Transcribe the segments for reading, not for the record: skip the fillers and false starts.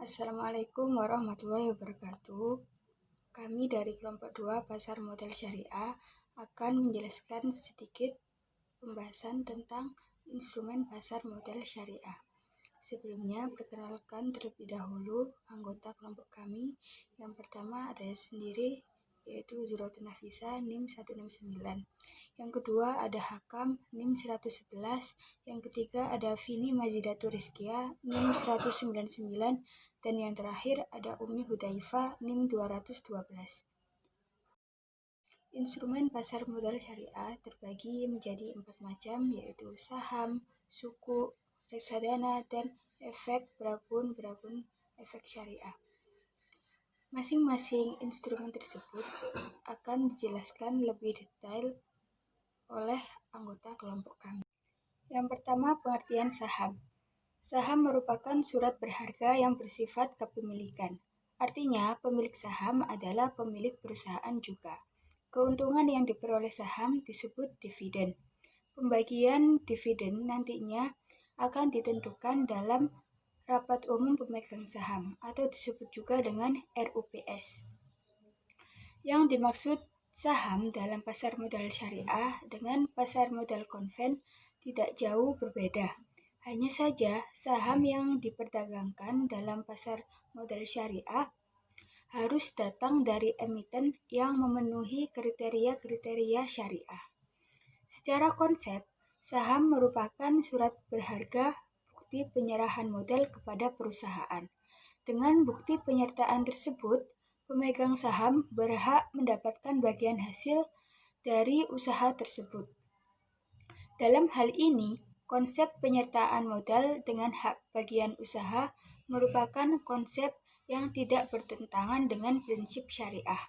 Assalamualaikum warahmatullahi wabarakatuh. Kami dari kelompok 2 Pasar Modal Syariah akan menjelaskan sedikit pembahasan tentang instrumen pasar modal syariah. Sebelumnya, perkenalkan terlebih dahulu anggota kelompok kami. Yang pertama ada sendiri, yaitu Zuratul Nafisa NIM 169. Yang kedua ada Hakam NIM 111. Yang ketiga ada Vini Mazidatul Rizkia NIM 199. Dan yang terakhir ada Umi Hudzaifah NIM 212. Instrumen pasar modal syariah terbagi menjadi 4 macam, yaitu saham, suku, reksadana, dan efek Brakun efek syariah. Masing-masing instrumen tersebut akan dijelaskan lebih detail oleh anggota kelompok kami. Yang pertama, pengertian saham. Saham merupakan surat berharga yang bersifat kepemilikan. Artinya, pemilik saham adalah pemilik perusahaan juga. Keuntungan yang diperoleh saham disebut dividen. Pembagian dividen nantinya akan ditentukan dalam rapat umum pemegang saham atau disebut juga dengan RUPS. Yang dimaksud saham dalam pasar modal syariah dengan pasar modal konven tidak jauh berbeda. Hanya saja saham yang diperdagangkan dalam pasar modal syariah harus datang dari emiten yang memenuhi kriteria syariah. Secara konsep, saham merupakan surat berharga bukti penyerahan modal kepada perusahaan. Dengan bukti penyertaan tersebut, pemegang saham berhak mendapatkan bagian hasil dari usaha tersebut. Dalam hal ini, konsep penyertaan modal dengan hak bagian usaha merupakan konsep yang tidak bertentangan dengan prinsip syariah.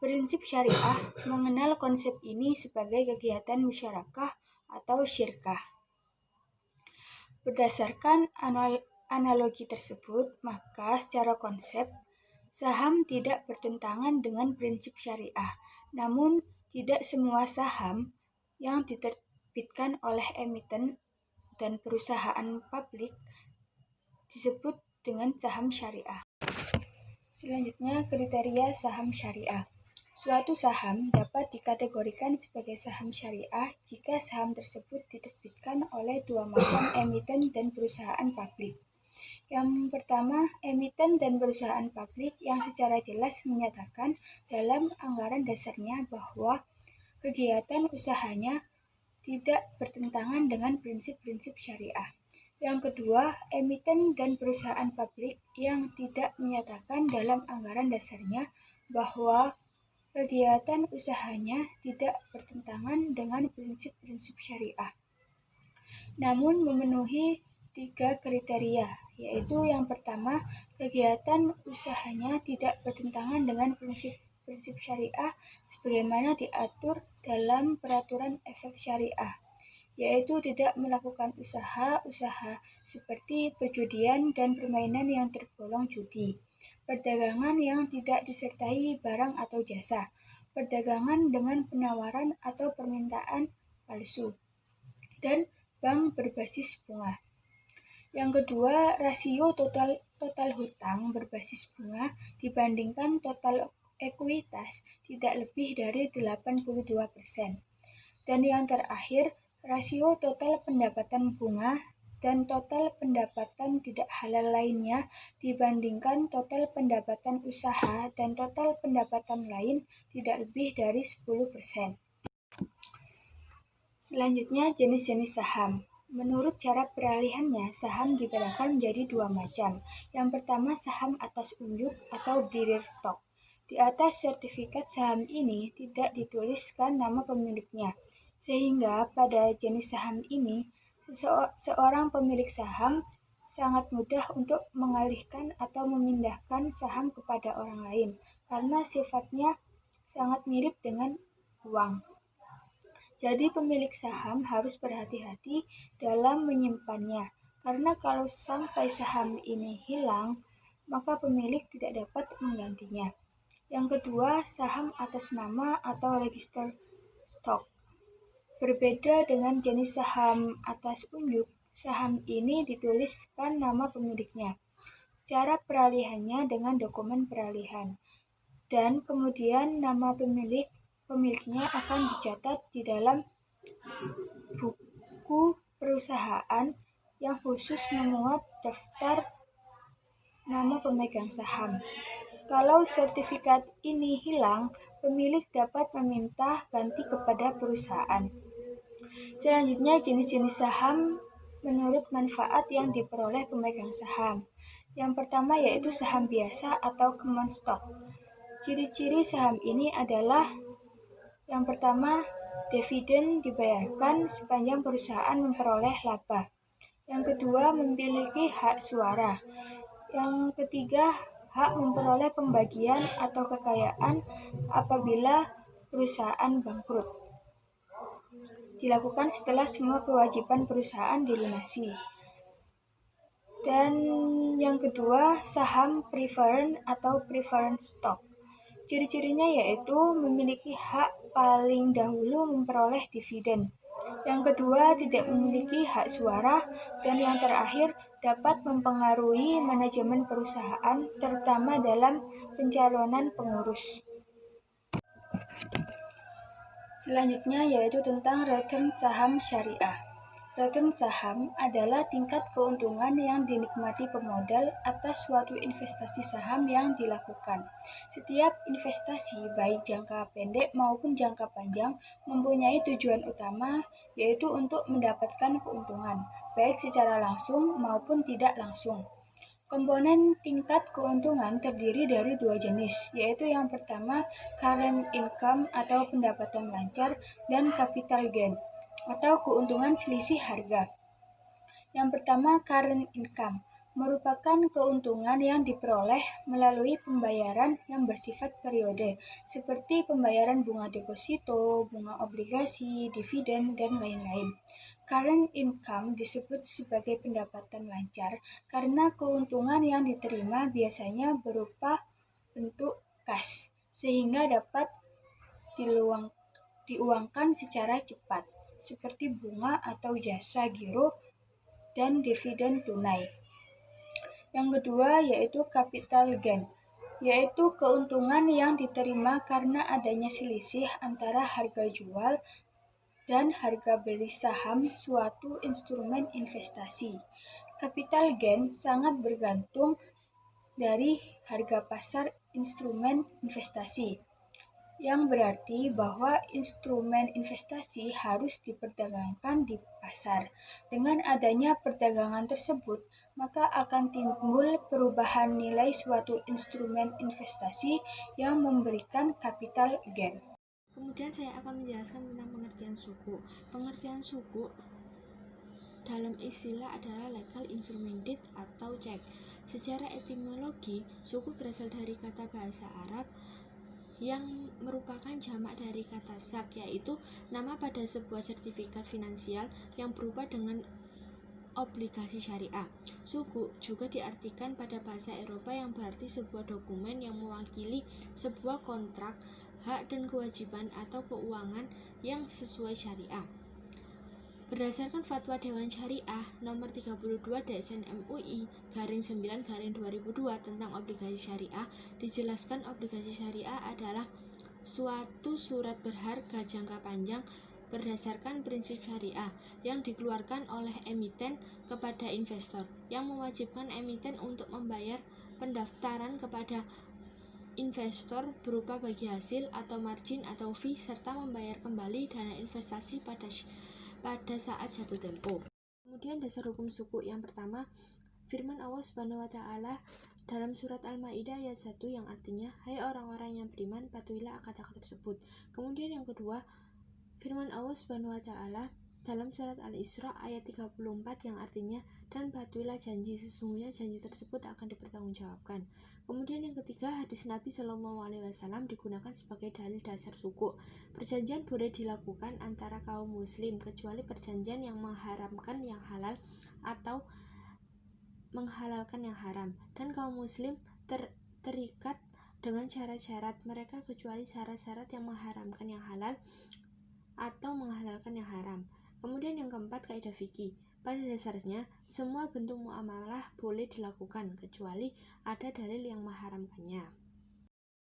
Prinsip syariah mengenal konsep ini sebagai kegiatan musyarakah atau syirkah. Berdasarkan analogi tersebut, maka secara konsep, saham tidak bertentangan dengan prinsip syariah. Namun, tidak semua saham yang diterbitkan oleh emiten dan perusahaan publik disebut dengan saham syariah. Selanjutnya, kriteria saham syariah. Suatu saham dapat dikategorikan sebagai saham syariah jika saham tersebut diterbitkan oleh dua macam emiten dan perusahaan publik. Yang pertama, emiten dan perusahaan publik yang secara jelas menyatakan dalam anggaran dasarnya bahwa kegiatan usahanya tidak bertentangan dengan prinsip-prinsip syariah. Yang kedua, emiten dan perusahaan publik yang tidak menyatakan dalam anggaran dasarnya bahwa kegiatan usahanya tidak bertentangan dengan prinsip-prinsip syariah, namun memenuhi 3 kriteria, yaitu yang pertama, kegiatan usahanya tidak bertentangan dengan prinsip syariah sebagaimana diatur dalam peraturan efek syariah, yaitu tidak melakukan usaha seperti perjudian dan permainan yang tergolong judi, perdagangan yang tidak disertai barang atau jasa, perdagangan dengan penawaran atau permintaan palsu, dan bank berbasis bunga. Yang kedua, rasio total hutang berbasis bunga dibandingkan total ekuitas tidak lebih dari 82%. Dan yang terakhir, rasio total pendapatan bunga dan total pendapatan tidak halal lainnya dibandingkan total pendapatan usaha dan total pendapatan lain tidak lebih dari 10%. Selanjutnya, jenis-jenis saham. Menurut cara peralihannya, saham dibedakan menjadi 2 macam. Yang pertama, saham atas unjuk atau bearer stock. Di atas sertifikat saham ini tidak dituliskan nama pemiliknya, sehingga pada jenis saham ini, seorang pemilik saham sangat mudah untuk mengalihkan atau memindahkan saham kepada orang lain, karena sifatnya sangat mirip dengan uang. Jadi pemilik saham harus berhati-hati dalam menyimpannya, karena kalau sampai saham ini hilang, maka pemilik tidak dapat menggantinya. Yang kedua, saham atas nama atau register stock. Berbeda dengan jenis saham atas unjuk, saham ini dituliskan nama pemiliknya. cara peralihannya dengan dokumen peralihan, dan kemudian nama pemiliknya akan dicatat di dalam buku perusahaan yang khusus memuat daftar nama pemegang saham. Kalau sertifikat ini hilang, pemilik dapat meminta ganti kepada perusahaan. Selanjutnya, jenis-jenis saham menurut manfaat yang diperoleh pemegang saham. Yang pertama yaitu saham biasa atau common stock. Ciri-ciri saham ini adalah yang pertama, dividen dibayarkan sepanjang perusahaan memperoleh laba. Yang kedua, memiliki hak suara. Yang ketiga, hak memperoleh pembagian atau kekayaan apabila perusahaan bangkrut. Dilakukan setelah semua kewajiban perusahaan dilunasi. Dan yang kedua, saham preferred atau preferred stock. Ciri-cirinya yaitu memiliki hak paling dahulu memperoleh dividen. Yang kedua, tidak memiliki hak suara. Dan yang terakhir, dapat mempengaruhi manajemen perusahaan, terutama dalam pencalonan pengurus. Selanjutnya yaitu tentang return saham syariah. Return saham adalah tingkat keuntungan yang dinikmati pemodal atas suatu investasi saham yang dilakukan. Setiap investasi, baik jangka pendek maupun jangka panjang, mempunyai tujuan utama, yaitu untuk mendapatkan keuntungan, baik secara langsung maupun tidak langsung. Komponen tingkat keuntungan terdiri dari dua jenis, yaitu yang pertama current income atau pendapatan lancar dan capital gain atau keuntungan selisih harga. Yang pertama current income merupakan keuntungan yang diperoleh melalui pembayaran yang bersifat periode, seperti pembayaran bunga deposito, bunga obligasi, dividen, dan lain-lain. Current income disebut sebagai pendapatan lancar karena keuntungan yang diterima biasanya berupa bentuk kas, sehingga dapat diuangkan secara cepat, seperti bunga atau jasa giro dan dividen tunai. Yang kedua yaitu capital gain, yaitu keuntungan yang diterima karena adanya selisih antara harga jual dan harga beli saham suatu instrumen investasi. Capital gain sangat bergantung dari harga pasar instrumen investasi, yang berarti bahwa instrumen investasi harus diperdagangkan di pasar. Dengan adanya perdagangan tersebut, maka akan timbul perubahan nilai suatu instrumen investasi yang memberikan capital gain. Kemudian saya akan menjelaskan tentang pengertian suku. Pengertian suku dalam istilah adalah legal instrument deed atau cek. Secara etimologi, suku berasal dari kata bahasa Arab yang merupakan jamak dari kata sak, yaitu nama pada sebuah sertifikat finansial yang berupa dengan obligasi syariah. Suku juga diartikan pada bahasa Eropa yang berarti sebuah dokumen yang mewakili sebuah kontrak, hak dan kewajiban atau keuangan yang sesuai syariah. Berdasarkan Fatwa Dewan Syariah nomor 32 DSN MUI /9/2002 tentang obligasi syariah, dijelaskan obligasi syariah adalah suatu surat berharga jangka panjang berdasarkan prinsip syariah yang dikeluarkan oleh emiten kepada investor, yang mewajibkan emiten untuk membayar pendaftaran kepada investor berupa bagi hasil atau margin atau fee, serta membayar kembali dana investasi pada saat jatuh tempo. Kemudian dasar hukum suku yang pertama, firman Allah Subhanahu wa taala dalam surat Al-Maidah ayat 1 yang artinya, hai orang-orang yang beriman, patuhilah akad-akad tersebut. Kemudian yang kedua, firman Allah Subhanahu wa taala dalam surat Al-Isra ayat 34 yang artinya, dan patuhilah janji, sesungguhnya janji tersebut akan dipertanggungjawabkan. Kemudian yang ketiga, hadis Nabi SAW digunakan sebagai dalil dasar suku. Perjanjian boleh dilakukan antara kaum muslim kecuali perjanjian yang mengharamkan yang halal atau menghalalkan yang haram, dan kaum muslim terikat dengan syarat-syarat mereka kecuali syarat-syarat yang mengharamkan yang halal atau menghalalkan yang haram. Kemudian yang keempat, kaidah fikih. Pada dasarnya, semua bentuk muamalah boleh dilakukan kecuali ada dalil yang mengharamkannya.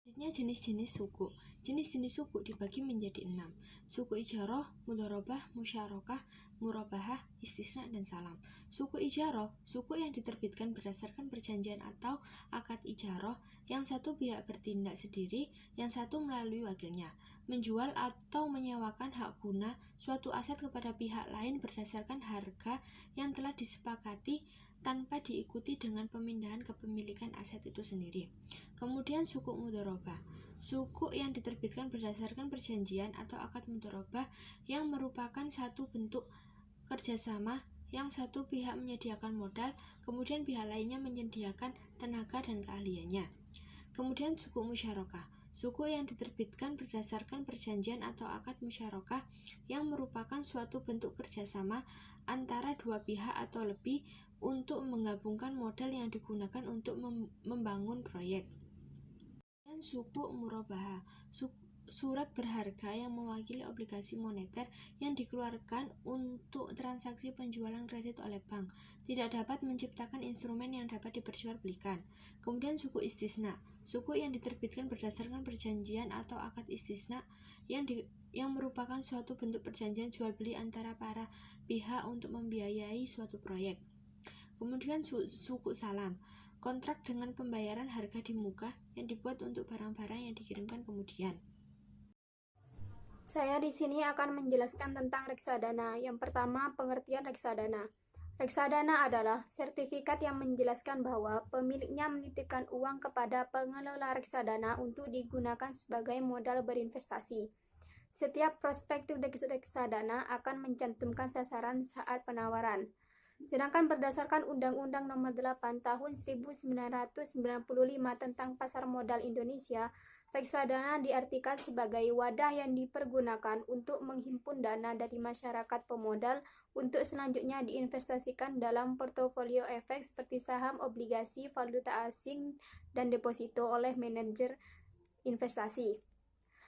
Selanjutnya jenis-jenis suku. Jenis-jenis suku dibagi menjadi 6. Suku ijarah, mudharabah, musyarakah, murabahah, istisna, dan salam. Suku ijarah, suku yang diterbitkan berdasarkan perjanjian atau akad ijarah, yang satu pihak bertindak sendiri, yang satu melalui wakilnya. Menjual atau menyewakan hak guna suatu aset kepada pihak lain berdasarkan harga yang telah disepakati tanpa diikuti dengan pemindahan kepemilikan aset itu sendiri. Kemudian suku mudharabah, suku yang diterbitkan berdasarkan perjanjian atau akad mudharabah yang merupakan satu bentuk kerjasama yang satu pihak menyediakan modal, kemudian pihak lainnya menyediakan tenaga dan keahliannya. Kemudian suku musyarakah, suku yang diterbitkan berdasarkan perjanjian atau akad musyarakah yang merupakan suatu bentuk kerjasama antara dua pihak atau lebih untuk menggabungkan modal yang digunakan untuk membangun proyek. Dan suku murabahah, surat berharga yang mewakili obligasi moneter yang dikeluarkan untuk transaksi penjualan kredit oleh bank, tidak dapat menciptakan instrumen yang dapat diperjualbelikan. Kemudian suku istisna, suku yang diterbitkan berdasarkan perjanjian atau akad istisna yang merupakan suatu bentuk perjanjian jual beli antara para pihak untuk membiayai suatu proyek. Kemudian suku salam, kontrak dengan pembayaran harga di muka yang dibuat untuk barang-barang yang dikirimkan kemudian. Saya di sini akan menjelaskan tentang reksadana. Yang pertama, pengertian reksadana. Reksadana adalah sertifikat yang menjelaskan bahwa pemiliknya menitipkan uang kepada pengelola reksadana untuk digunakan sebagai modal berinvestasi. Setiap prospektus reksadana akan mencantumkan sasaran saat penawaran. Sedangkan berdasarkan Undang-Undang Nomor 8 Tahun 1995 tentang Pasar Modal Indonesia, reksadana diartikan sebagai wadah yang dipergunakan untuk menghimpun dana dari masyarakat pemodal untuk selanjutnya diinvestasikan dalam portofolio efek seperti saham, obligasi, valuta asing, dan deposito oleh manajer investasi.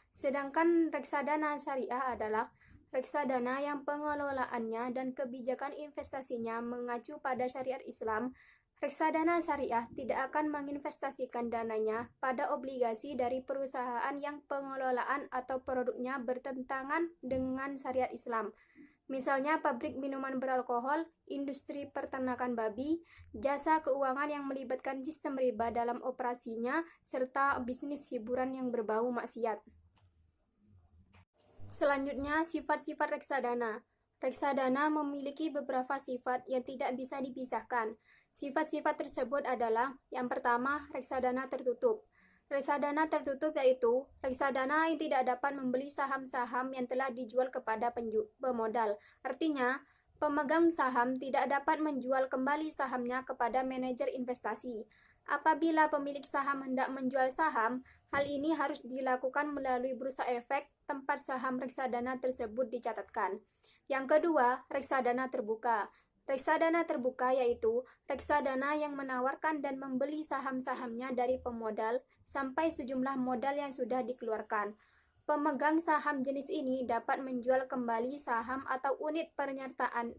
Sedangkan reksadana syariah adalah reksadana yang pengelolaannya dan kebijakan investasinya mengacu pada syariat Islam. Reksadana syariah tidak akan menginvestasikan dananya pada obligasi dari perusahaan yang pengelolaan atau produknya bertentangan dengan syariat Islam. Misalnya pabrik minuman beralkohol, industri peternakan babi, jasa keuangan yang melibatkan sistem riba dalam operasinya, serta bisnis hiburan yang berbau maksiat. Selanjutnya, sifat-sifat reksadana. Reksadana memiliki beberapa sifat yang tidak bisa dipisahkan. Sifat-sifat tersebut adalah, yang pertama, reksadana tertutup. Reksadana tertutup yaitu reksadana yang tidak dapat membeli saham-saham yang telah dijual kepada pemodal. Artinya, pemegang saham tidak dapat menjual kembali sahamnya kepada manajer investasi. Apabila pemilik saham hendak menjual saham, hal ini harus dilakukan melalui bursa efek tempat saham reksadana tersebut dicatatkan. Yang kedua, reksadana terbuka. Reksadana terbuka yaitu reksadana yang menawarkan dan membeli saham-sahamnya dari pemodal sampai sejumlah modal yang sudah dikeluarkan. Pemegang saham jenis ini dapat menjual kembali saham atau unit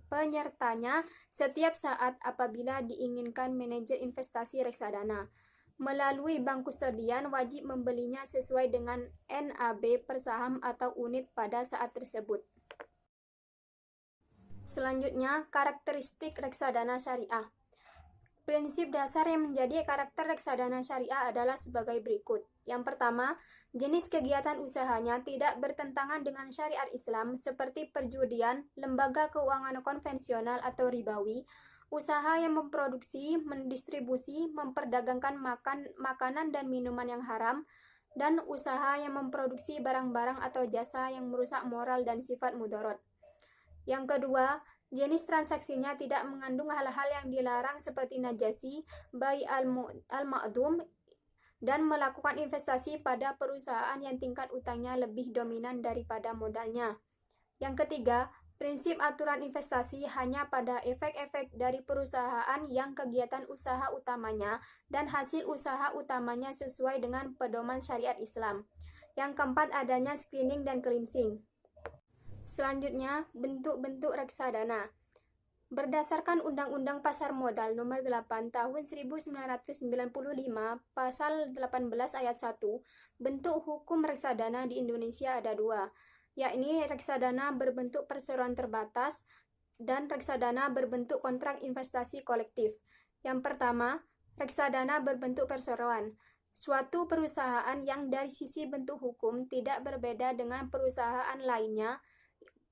penyertanya setiap saat apabila diinginkan manajer investasi reksadana. Melalui bank kustodian wajib membelinya sesuai dengan NAB per saham atau unit pada saat tersebut. Selanjutnya, karakteristik reksadana syariah. Prinsip dasar yang menjadi karakter reksadana syariah adalah sebagai berikut. Yang pertama, jenis kegiatan usahanya tidak bertentangan dengan syariat Islam seperti perjudian, lembaga keuangan konvensional atau ribawi, usaha yang memproduksi, mendistribusi, memperdagangkan makanan dan minuman yang haram, dan usaha yang memproduksi barang-barang atau jasa yang merusak moral dan sifat mudarat. Yang kedua, jenis transaksinya tidak mengandung hal-hal yang dilarang seperti najasi, bai al-ma'dum, dan melakukan investasi pada perusahaan yang tingkat utangnya lebih dominan daripada modalnya. Yang ketiga, prinsip aturan investasi hanya pada efek-efek dari perusahaan yang kegiatan usaha utamanya dan hasil usaha utamanya sesuai dengan pedoman syariat Islam. Yang keempat, adanya screening dan cleansing. Selanjutnya, bentuk-bentuk reksadana. Berdasarkan Undang-Undang Pasar Modal Nomor 8 Tahun 1995 Pasal 18 Ayat 1, bentuk hukum reksadana di Indonesia ada dua, yakni reksadana berbentuk perseroan terbatas dan reksadana berbentuk kontrak investasi kolektif. Yang pertama, reksadana berbentuk perseroan. Suatu perusahaan yang dari sisi bentuk hukum tidak berbeda dengan perusahaan lainnya.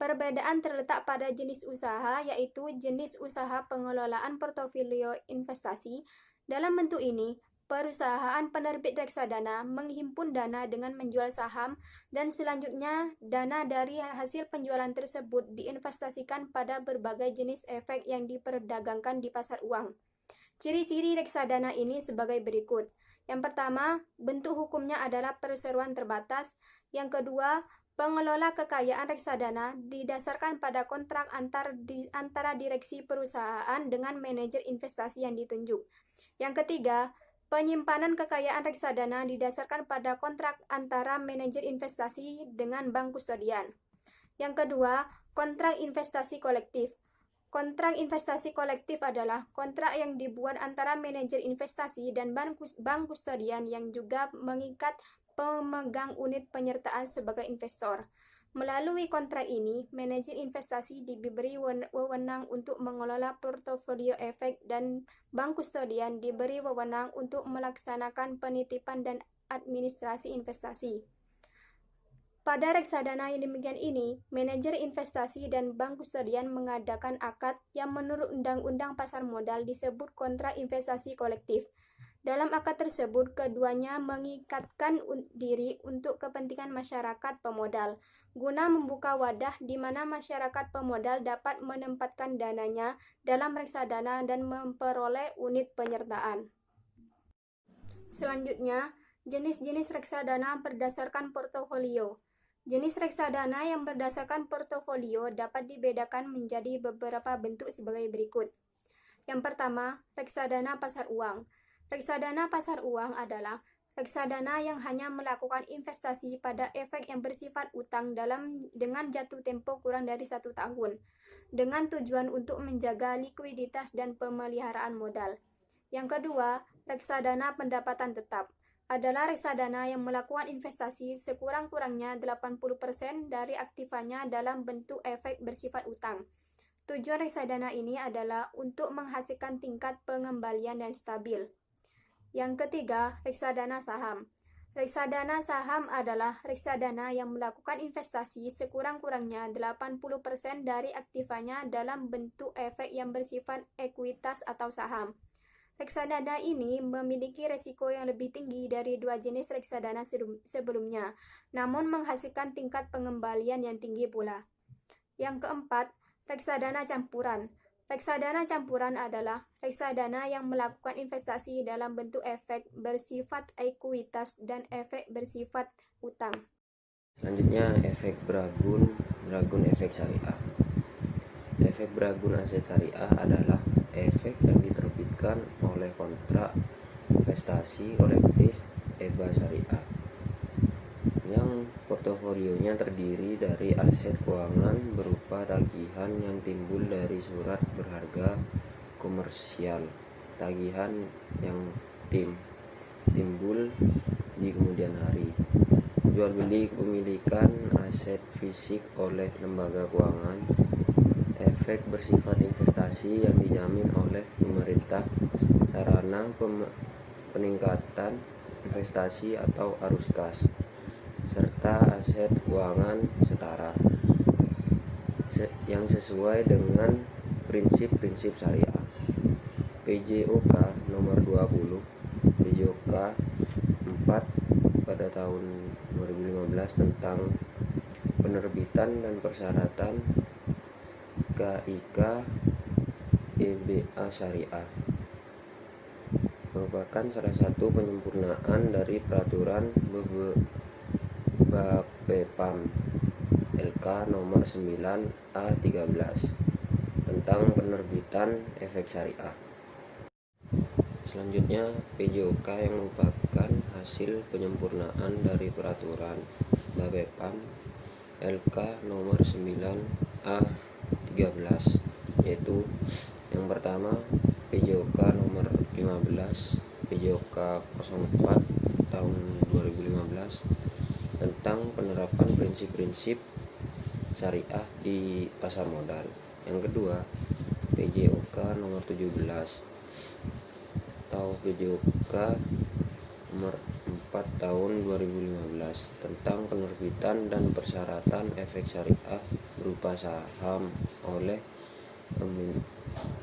Perbedaan terletak pada jenis usaha, yaitu jenis usaha pengelolaan portofolio investasi. Dalam bentuk ini, perusahaan penerbit reksadana menghimpun dana dengan menjual saham dan selanjutnya dana dari hasil penjualan tersebut diinvestasikan pada berbagai jenis efek yang diperdagangkan di pasar uang. Ciri-ciri reksadana ini sebagai berikut. Yang pertama, bentuk hukumnya adalah perseroan terbatas. Yang kedua, pengelola kekayaan reksadana didasarkan pada kontrak antara direksi perusahaan dengan manajer investasi yang ditunjuk. Yang ketiga, penyimpanan kekayaan reksadana didasarkan pada kontrak antara manajer investasi dengan bank kustodian. Yang kedua, kontrak investasi kolektif. Kontrak investasi kolektif adalah kontrak yang dibuat antara manajer investasi dan bank kustodian yang juga mengikat pemegang unit penyertaan sebagai investor. Melalui kontrak ini, manajer investasi diberi wewenang untuk mengelola portofolio efek dan bank kustodian diberi wewenang untuk melaksanakan penitipan dan administrasi investasi. Pada reksadana yang demikian ini, manajer investasi dan bank kustodian mengadakan akad yang menurut Undang-Undang Pasar Modal disebut kontrak investasi kolektif. Dalam akad tersebut, keduanya mengikatkan diri untuk kepentingan masyarakat pemodal, guna membuka wadah di mana masyarakat pemodal dapat menempatkan dananya dalam reksadana dan memperoleh unit penyertaan. Selanjutnya, jenis-jenis reksadana berdasarkan portofolio. Jenis reksadana yang berdasarkan portofolio dapat dibedakan menjadi beberapa bentuk sebagai berikut. Yang pertama, reksadana pasar uang. Reksadana pasar uang adalah reksadana yang hanya melakukan investasi pada efek yang bersifat utang dengan jatuh tempo kurang dari 1 tahun, dengan tujuan untuk menjaga likuiditas dan pemeliharaan modal. Yang kedua, reksadana pendapatan tetap adalah reksadana yang melakukan investasi sekurang-kurangnya 80% dari aktifanya dalam bentuk efek bersifat utang. Tujuan reksadana ini adalah untuk menghasilkan tingkat pengembalian yang stabil. Yang ketiga, reksadana saham. Reksadana saham adalah reksadana yang melakukan investasi sekurang-kurangnya 80% dari aktifanya dalam bentuk efek yang bersifat ekuitas atau saham. Reksadana ini memiliki risiko yang lebih tinggi dari dua jenis reksadana sebelumnya, namun menghasilkan tingkat pengembalian yang tinggi pula. Yang keempat, reksadana campuran. Reksadana campuran adalah reksadana yang melakukan investasi dalam bentuk efek bersifat ekuitas dan efek bersifat utang. Selanjutnya, efek Bragun efek syariah. Efek Bragun aset syariah adalah efek yang diterbitkan oleh kontrak investasi kolektif EBA syariah yang portofolionya terdiri dari aset keuangan berupa tagihan yang timbul dari surat berharga komersial, tagihan yang timbul di kemudian hari, jual beli kepemilikan aset fisik oleh lembaga keuangan, efek bersifat investasi yang dijamin oleh pemerintah, sarana peningkatan investasi atau arus kas, serta aset keuangan setara yang sesuai dengan prinsip-prinsip syariah. PJOK nomor 20, PJOK 4 pada tahun 2015 tentang penerbitan dan persyaratan KIK EBA syariah merupakan salah satu penyempurnaan dari peraturan BAPEPAM LK nomor 9A13 tentang penerbitan efek syariah. Selanjutnya, PJOK yang merupakan hasil penyempurnaan dari peraturan BAPEPAM LK nomor 9A13 yaitu yang pertama PJOK nomor 15 PJOK 04 tahun 2015 tentang penerapan prinsip-prinsip syariah di pasar modal. Yang kedua PJOK nomor 17 atau PJOK nomor 4 tahun 2015 tentang penerbitan dan persyaratan efek syariah berupa saham oleh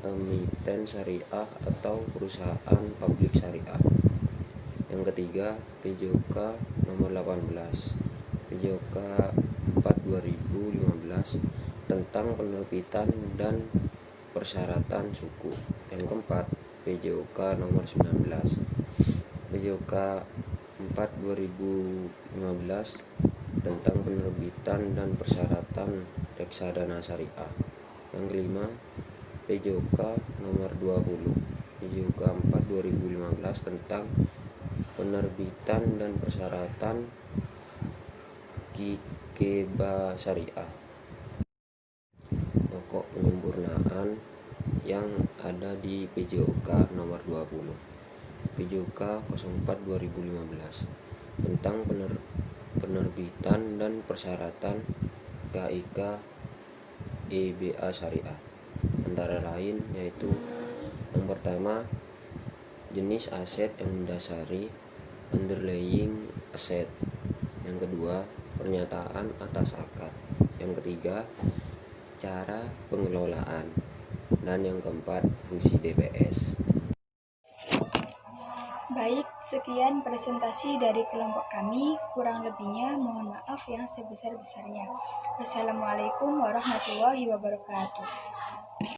emiten syariah atau perusahaan publik syariah. Yang ketiga PJOK nomor 18 PJOK 4 2015 tentang penerbitan dan persyaratan suku. Yang keempat PJOK nomor 19 PJOK 4 2015 tentang penerbitan dan persyaratan reksadana syariah. Yang kelima PJOK nomor 20 PJOK 4 2015 tentang penerbitan dan persyaratan Kikeba syariah. Pokok penyempurnaan yang ada di PJOK nomor 20 PJOK 04 2015 tentang penerbitan dan persyaratan KIK EBA syariah, antara lain yaitu yang pertama jenis aset yang mendasari underlying asset, yang kedua pernyataan atas akad, yang ketiga cara pengelolaan, dan yang keempat fungsi DPS. Baik, sekian presentasi dari kelompok kami. Kurang lebihnya mohon maaf yang sebesar-besarnya. Wassalamualaikum warahmatullahi wabarakatuh.